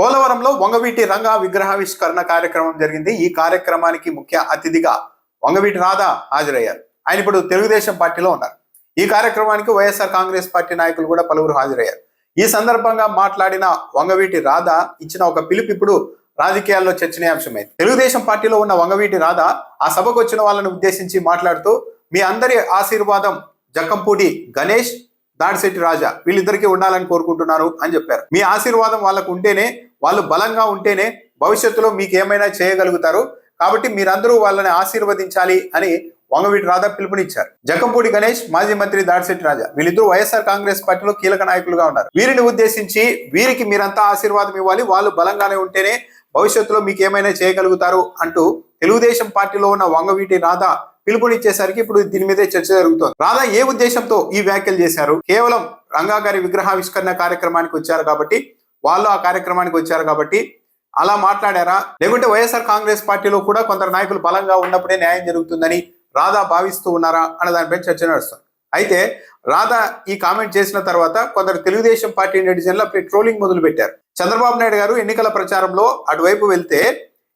పోలవరంలో వంగవీటి రంగా విగ్రహావిష్కరణ కార్యక్రమం జరిగింది. ఈ కార్యక్రమానికి ముఖ్య అతిథిగా వంగవీటి రాధా హాజరయ్యారు. ఆయన ఇప్పుడు తెలుగుదేశం పార్టీలో ఉన్నారు. ఈ కార్యక్రమానికి వైఎస్ఆర్ కాంగ్రెస్ పార్టీ నాయకులు కూడా పలువురు హాజరయ్యారు. ఈ సందర్భంగా మాట్లాడిన వంగవీటి రాధా ఇచ్చిన ఒక పిలుపు ఇప్పుడు రాజకీయాల్లో చర్చనీయాంశమైంది. తెలుగుదేశం పార్టీలో ఉన్న వంగవీటి రాధా ఆ సభకు వచ్చిన వాళ్ళని ఉద్దేశించి మాట్లాడుతూ, మీ అందరి ఆశీర్వాదం జక్కంపూడి గణేష్, దాడిశెట్టి రాజా వీళ్ళిద్దరికీ ఉండాలని కోరుకుంటున్నారు అని చెప్పారు. మీ ఆశీర్వాదం వాళ్ళకు ఉంటేనే, వాళ్ళు బలంగా ఉంటేనే భవిష్యత్తులో మీకు ఏమైనా చేయగలుగుతారు. కాబట్టి మీరందరూ వాళ్ళని ఆశీర్వదించాలి అని వంగవీటి రాధా పిలుపునిచ్చారు. జక్కంపూడి గణేష్, మాజీ మంత్రి దాడిశెట్టి రాజా వీళ్ళిద్దరూ వైఎస్ఆర్ కాంగ్రెస్ పార్టీలో కీలక నాయకులుగా ఉన్నారు. వీరిని ఉద్దేశించి వీరికి మీరంతా ఆశీర్వాదం ఇవ్వాలి, వాళ్ళు బలంగానే ఉంటేనే భవిష్యత్తులో మీకు ఏమైనా చేయగలుగుతారు అంటూ తెలుగుదేశం పార్టీలో ఉన్న వంగవీటి రాధా పిలుపునిచ్చేసరికి ఇప్పుడు దీని మీదే చర్చ జరుగుతోంది. రాధా ఏ ఉద్దేశంతో ఈ వ్యాఖ్యలు చేశారు? కేవలం రంగా గారి విగ్రహావిష్కరణ కార్యక్రమానికి వచ్చారు కాబట్టి, వాళ్ళు ఆ కార్యక్రమానికి వచ్చారు కాబట్టి అలా మాట్లాడారా, లేకుంటే వైఎస్ఆర్ కాంగ్రెస్ పార్టీలో కూడా కొందరు నాయకులు బలంగా ఉన్నప్పుడే న్యాయం జరుగుతుందని రాధా భావిస్తూ ఉన్నారా అన్న దానిపై చర్చ నడుస్తుంది. అయితే రాధా ఈ కామెంట్ చేసిన తర్వాత కొందరు తెలుగుదేశం పార్టీ నెటిజన్లు ట్రోలింగ్ మొదలు పెట్టారు. చంద్రబాబు నాయుడు గారు ఎన్నికల ప్రచారంలో అటువైపు వెళ్తే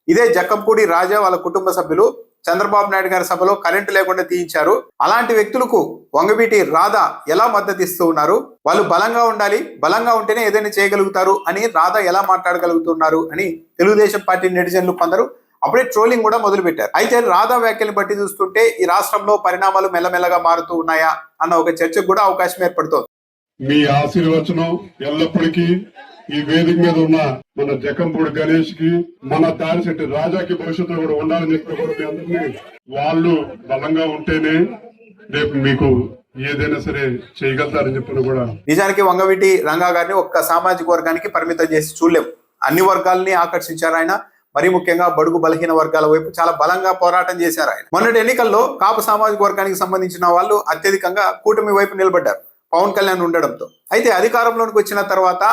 ఇదే జక్కంపూడి రాజా వాళ్ళ కుటుంబ సభ్యులు చంద్రబాబు నాయుడు గారి సభలో కరెంటు లేకుండా తీయించారు. అలాంటి వ్యక్తులకు వంగవీటి రాధా ఎలా మద్దతు ఇస్తూ ఉన్నారు? వాళ్ళు బలంగా ఉండాలి, బలంగా ఉంటేనే ఏదైనా చేయగలుగుతారు అని రాధా ఎలా మాట్లాడగలుగుతున్నారు అని తెలుగుదేశం పార్టీ నెటిజన్లు కొందరు అప్పుడే ట్రోలింగ్ కూడా మొదలు పెట్టారు. అయితే రాధా వ్యాఖ్యలను బట్టి చూస్తుంటే ఈ రాష్ట్రంలో పరిణామాలు మెల్లమెల్లగా మారుతూ ఉన్నాయా అన్న ఒక చర్చకు కూడా అవకాశం ఏర్పడుతోంది. మీ ఆశీర్వచనం ఎల్లప్పటికీ ఈ వేదిక మీద ఉన్న మన జక్కంపూడి గణేష్ కి, మన దాడిశెట్టి రాజాకి భవిష్యత్తులో కూడా ఉండాలని చెప్పి కూడా మీ అందరినీ, వాళ్ళు బలంగా ఉంటేనే రేపు మీకు ఏదైనా సరే చేయగలుగుతారని చెప్పిన కూడా. నిజానికి వంగవీటి రంగా గారిని ఒక్క సామాజిక వర్గానికి పరిమితం చేసి చూడలేము. అన్ని వర్గాలని ఆకర్షించారు ఆయన. మరీ ముఖ్యంగా బడుగు బలహీన వర్గాల వైపు చాలా బలంగా పోరాటం చేశారు ఆయన. మొన్నటి ఎన్నికల్లో కాపు సామాజిక వర్గానికి సంబంధించిన వాళ్ళు అత్యధికంగా కూటమి వైపు నిలబడ్డారు, పవన్ కళ్యాణ్ ఉండడంతో. అయితే అధికారంలోకి వచ్చిన తర్వాత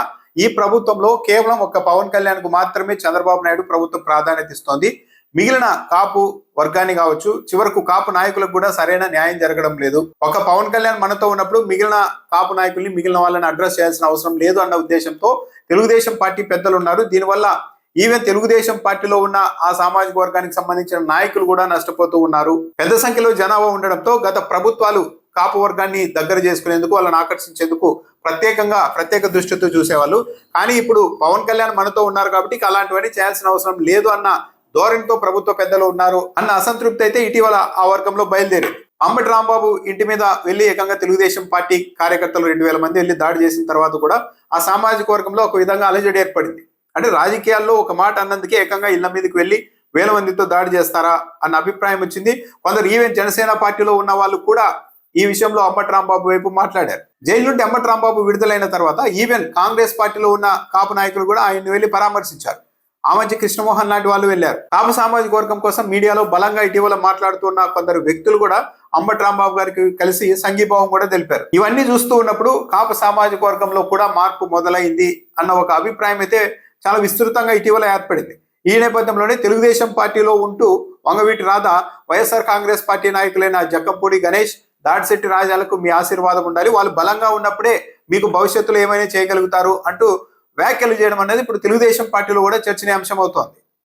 ఈ ప్రభుత్వంలో కేవలం ఒక్క పవన్ కళ్యాణ్ కు మాత్రమే చంద్రబాబు నాయుడు ప్రభుత్వం ప్రాధాన్యత ఇస్తోంది. మిగిలిన కాపు వర్గాన్ని కావచ్చు, చివరకు కాపు నాయకులకు కూడా సరైన న్యాయం జరగడం లేదు. ఒక పవన్ కళ్యాణ్ మనతో ఉన్నప్పుడు మిగిలిన కాపు నాయకుల్ని, మిగిలిన వాళ్ళని అడ్రస్ చేయాల్సిన అవసరం లేదు అన్న ఉద్దేశంతో తెలుగుదేశం పార్టీ పెద్దలు ఉన్నారు. దీనివల్ల ఈవెన్ తెలుగుదేశం పార్టీలో ఉన్న ఆ సామాజిక వర్గానికి సంబంధించిన నాయకులు కూడా నష్టపోతూ ఉన్నారు. పెద్ద సంఖ్యలో జనాభా ఉండడంతో గత ప్రభుత్వాలు కాపు వర్గాన్ని దగ్గర చేసుకునేందుకు, వాళ్ళని ఆకర్షించేందుకు ప్రత్యేక దృష్టితో చూసేవాళ్ళు. కానీ ఇప్పుడు పవన్ కళ్యాణ్ మనతో ఉన్నారు కాబట్టి అలాంటివన్నీ చేయాల్సిన అవసరం లేదు అన్న ధోరణితో ప్రభుత్వ పెద్దలు ఉన్నారు అన్న అసంతృప్తి అయితే ఇటీవల ఆ వర్గంలో బయలుదేరింది. అంబటి రాంబాబు ఇంటి మీద వెళ్లి ఏకంగా తెలుగుదేశం పార్టీ కార్యకర్తలు 2000 మంది వెళ్లి దాడి చేసిన తర్వాత కూడా ఆ సామాజిక వర్గంలో ఒక విధంగా అలజడి ఏర్పడింది. అంటే రాజకీయాల్లో ఒక మాట అన్నందుకే ఏకంగా ఇళ్ల మీదకి వెళ్లి 1000 మందితో దాడి చేస్తారా అన్న అభిప్రాయం వచ్చింది. కొందరు ఈవెన్ జనసేన పార్టీలో ఉన్న వాళ్ళు కూడా ఈ విషయంలో అంబటి రాంబాబు వైపు మాట్లాడారు. జైలు నుండి అంబటి రాంబాబు విడుదలైన తర్వాత ఈవెన్ కాంగ్రెస్ పార్టీలో ఉన్న కాపు నాయకులు కూడా ఆయన్ని వెళ్లి పరామర్శించారు. ఆమంచి కృష్ణమోహన్ లాంటి వాళ్ళు వెళ్లారు. కాపు సామాజిక వర్గం కోసం మీడియాలో బలంగా ఇటీవల మాట్లాడుతున్న కొందరు వ్యక్తులు కూడా అంబటి రాంబాబు గారికి కలిసి సంఘీభావం కూడా తెలిపారు. ఇవన్నీ చూస్తూ ఉన్నప్పుడు కాపు సామాజిక వర్గంలో కూడా మార్పు మొదలైంది అన్న ఒక అభిప్రాయం అయితే చాలా విస్తృతంగా ఇటీవల ఏర్పడింది. ఈ నేపథ్యంలోనే తెలుగుదేశం పార్టీలో ఉంటూ వంగవీటి రాధా వైఎస్ఆర్ కాంగ్రెస్ పార్టీ నాయకులైన జక్కంపూడి గణేష్, దాడిశెట్టి రాజాలకు మీ ఆశీర్వాదం ఉండాలి, వాళ్ళు బలంగా ఉన్నప్పుడే మీకు భవిష్యత్తులో ఏమైనా చేయగలుగుతారు అంటూ వ్యాఖ్యలు చేయడం అనేది ఇప్పుడు తెలుగుదేశం పార్టీలో కూడా చర్చనీయాంశం అవుతోంది.